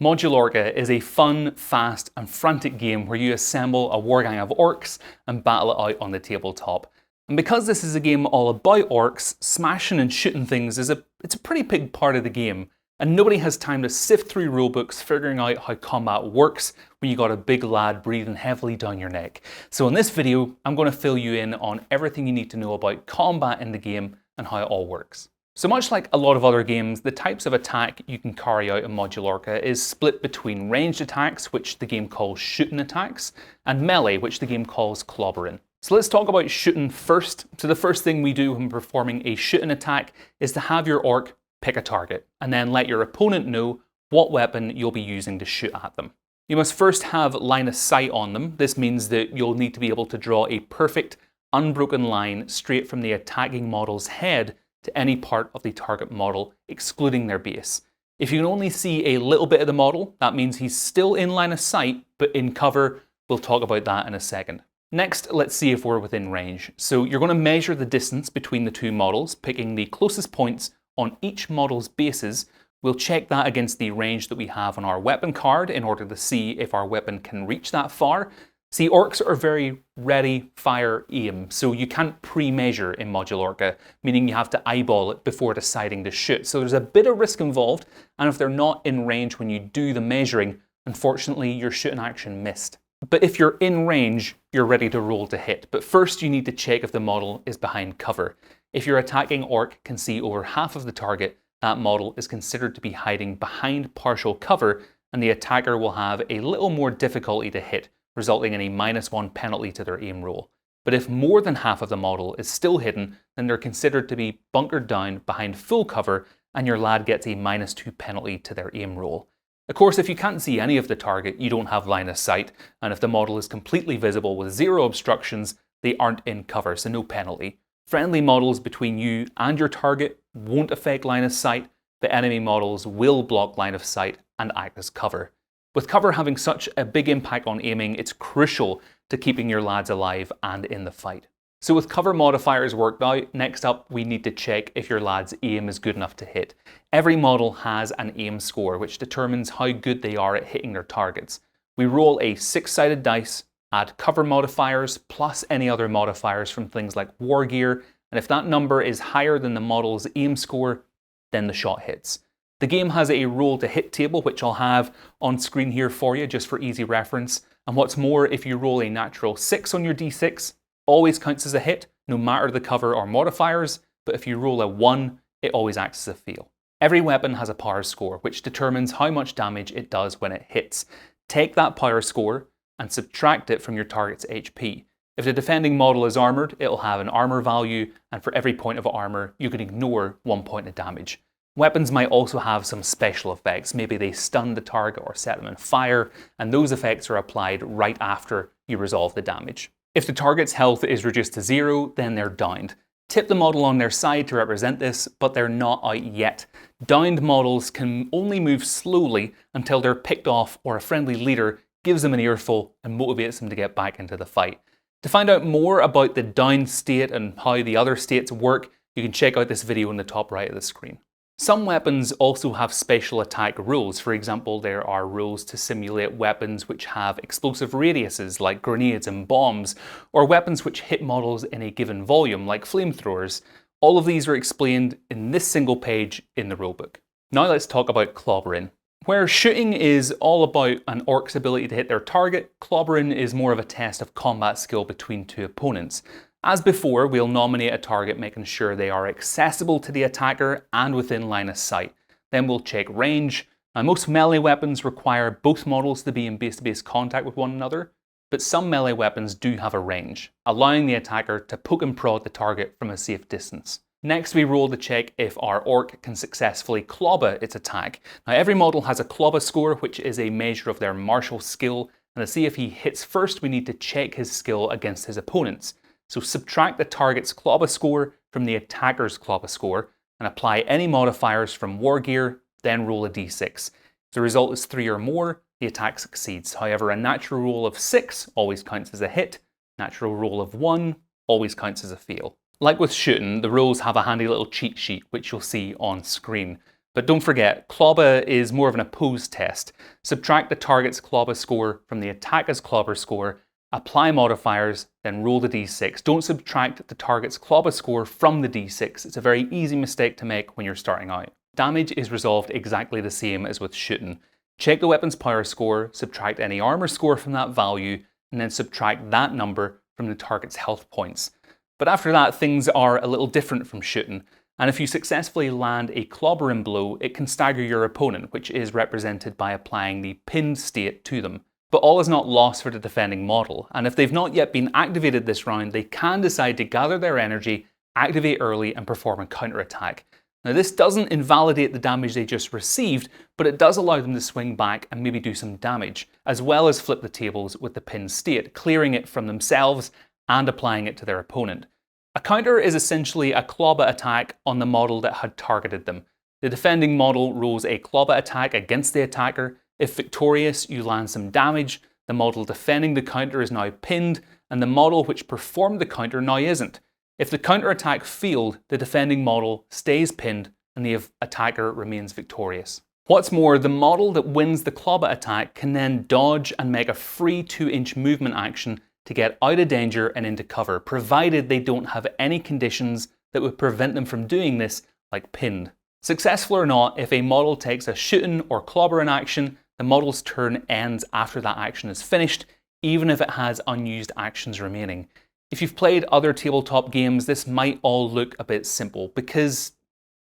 Modulorka is a fun, fast and frantic game where you assemble a wargang of orcs and battle it out on the tabletop. And because this is a game all about orcs, smashing and shooting things is a pretty big part of the game, and nobody has time to sift through rulebooks figuring out how combat works when you got a big lad breathing heavily down your neck. So in this video, I'm going to fill you in on everything you need to know about combat in the game and how it all works. So much like a lot of other games, the types of attack you can carry out in Modulorka is split between ranged attacks, which the game calls shooting attacks, and melee, which the game calls clobbering. So let's talk about shooting first. So the first thing we do when performing a shooting attack is to have your orc pick a target, and then let your opponent know what weapon you'll be using to shoot at them. You must first have line of sight on them. This means that you'll need to be able to draw a perfect, unbroken line straight from the attacking model's head to any part of the target model, excluding their base. If you can only see a little bit of the model, that means he's still in line of sight, but in cover. We'll talk about that in a second. Next, let's see if we're within range. So you're going to measure the distance between the two models, picking the closest points on each model's bases. We'll check that against the range that we have on our weapon card in order to see if our weapon can reach that far. See, orcs are very ready, fire, aim, so you can't pre-measure in Modulorka, meaning you have to eyeball it before deciding to shoot. So there's a bit of risk involved, and if they're not in range when you do the measuring, unfortunately your shooting action missed. But if you're in range, you're ready to roll to hit. But first you need to check if the model is behind cover. If your attacking orc can see over half of the target, that model is considered to be hiding behind partial cover, and the attacker will have a little more difficulty to hit, resulting in a -1 penalty to their aim roll. But if more than half of the model is still hidden, then they're considered to be bunkered down behind full cover, and your lad gets a -2 penalty to their aim roll. Of course, if you can't see any of the target, you don't have line of sight, and if the model is completely visible with 0 obstructions, they aren't in cover, so no penalty. Friendly models between you and your target won't affect line of sight, but enemy models will block line of sight and act as cover. With cover having such a big impact on aiming, it's crucial to keeping your lads alive and in the fight. So with cover modifiers worked out, next up we need to check if your lad's aim is good enough to hit. Every model has an aim score, which determines how good they are at hitting their targets. We roll a 6-sided dice, add cover modifiers, plus any other modifiers from things like war gear, and if that number is higher than the model's aim score, then the shot hits. The game has a roll to hit table, which I'll have on screen here for you, just for easy reference. And what's more, if you roll a natural 6 on your d6, always counts as a hit, no matter the cover or modifiers, but if you roll a 1, it always acts as a fail. Every weapon has a power score, which determines how much damage it does when it hits. Take that power score and subtract it from your target's HP. If the defending model is armoured, it'll have an armour value, and for every point of armour, you can ignore 1 point of damage. Weapons might also have some special effects. Maybe they stun the target or set them on fire, and those effects are applied right after you resolve the damage. If the target's health is reduced to 0, then they're downed. Tip the model on their side to represent this, but they're not out yet. Downed models can only move slowly until they're picked off or a friendly leader gives them an earful and motivates them to get back into the fight. To find out more about the downed state and how the other states work, you can check out this video in the top right of the screen. Some weapons also have special attack rules. For example, there are rules to simulate weapons which have explosive radiuses like grenades and bombs, or weapons which hit models in a given volume like flamethrowers. All of these are explained in this single page in the rulebook. Now let's talk about clobbering. Where shooting is all about an orc's ability to hit their target, clobbering is more of a test of combat skill between two opponents. As before, we'll nominate a target making sure they are accessible to the attacker and within line of sight. Then we'll check range. Now, most melee weapons require both models to be in base-to-base contact with one another, but some melee weapons do have a range, allowing the attacker to poke and prod the target from a safe distance. Next, we roll to check if our orc can successfully clobber its attack. Now, every model has a clobber score, which is a measure of their martial skill, and to see if he hits first, we need to check his skill against his opponent's. So subtract the target's clobber score from the attacker's clobber score and apply any modifiers from war gear, then roll a d6. If the result is 3 or more, the attack succeeds. However, a natural roll of 6 always counts as a hit, natural roll of 1 always counts as a fail. Like with shooting, the rules have a handy little cheat sheet which you'll see on screen. But don't forget, Clobber is more of an opposed test. Subtract the target's Clobber score from the attacker's Clobber score, apply modifiers, then roll the d6. Don't subtract the target's Clobber score from the d6. It's a very easy mistake to make when you're starting out. Damage is resolved exactly the same as with shooting. Check the weapon's power score, subtract any armor score from that value, and then subtract that number from the target's health points. But after that, things are a little different from shooting. And if you successfully land a clobbering blow, it can stagger your opponent, which is represented by applying the pinned state to them. But all is not lost for the defending model, and if they've not yet been activated this round, they can decide to gather their energy, activate early, and perform a counterattack. Now this doesn't invalidate the damage they just received, but it does allow them to swing back and maybe do some damage, as well as flip the tables with the pinned state, clearing it from themselves and applying it to their opponent. A counter is essentially a clobber attack on the model that had targeted them. The defending model rolls a clobber attack against the attacker. If victorious, you land some damage, the model defending the counter is now pinned, and the model which performed the counter now isn't. If the counter attack failed, the defending model stays pinned and the attacker remains victorious. What's more, the model that wins the clobber attack can then dodge and make a free 2-inch movement action to get out of danger and into cover, provided they don't have any conditions that would prevent them from doing this, like pinned. Successful or not, if a model takes a shooting or clobbering action, the model's turn ends after that action is finished, even if it has unused actions remaining. If you've played other tabletop games, this might all look a bit simple, because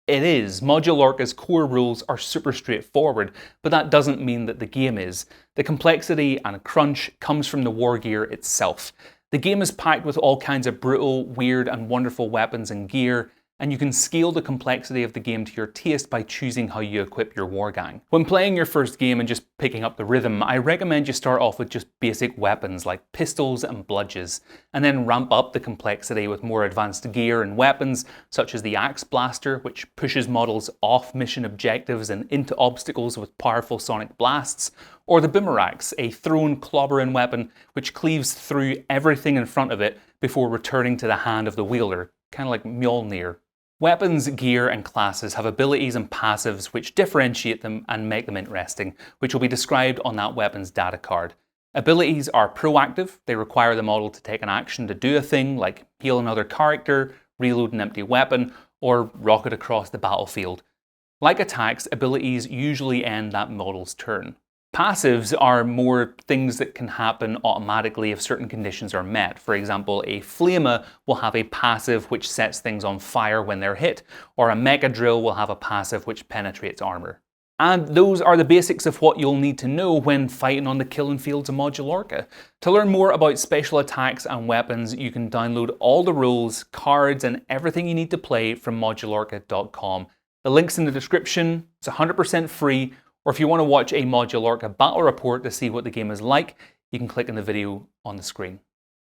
it is. Modulorka's core rules are super straightforward, but that doesn't mean that the game is. The complexity and crunch comes from the war gear itself. The game is packed with all kinds of brutal, weird, and wonderful weapons and gear, and you can scale the complexity of the game to your taste by choosing how you equip your wargang. When playing your first game and just picking up the rhythm, I recommend you start off with just basic weapons like pistols and bludges, and then ramp up the complexity with more advanced gear and weapons such as the Axe Blaster, which pushes models off mission objectives and into obstacles with powerful sonic blasts, or the Boomerax, a thrown clobbering weapon which cleaves through everything in front of it before returning to the hand of the wielder, kind of like Mjolnir. Weapons, gear, and classes have abilities and passives which differentiate them and make them interesting, which will be described on that weapon's data card. Abilities are proactive. They require the model to take an action to do a thing, like heal another character, reload an empty weapon, or rocket across the battlefield. Like attacks, abilities usually end that model's turn. Passives are more things that can happen automatically if certain conditions are met. For example, a Flamer will have a passive which sets things on fire when they're hit, or a Mecha Drill will have a passive which penetrates armor. And those are the basics of what you'll need to know when fighting on the killing fields of Modulorka. To learn more about special attacks and weapons, you can download all the rules, cards, and everything you need to play from Modulorka.com. The link's in the description. It's 100% free. Or if you want to watch a Modulorka battle report to see what the game is like, you can click on the video on the screen.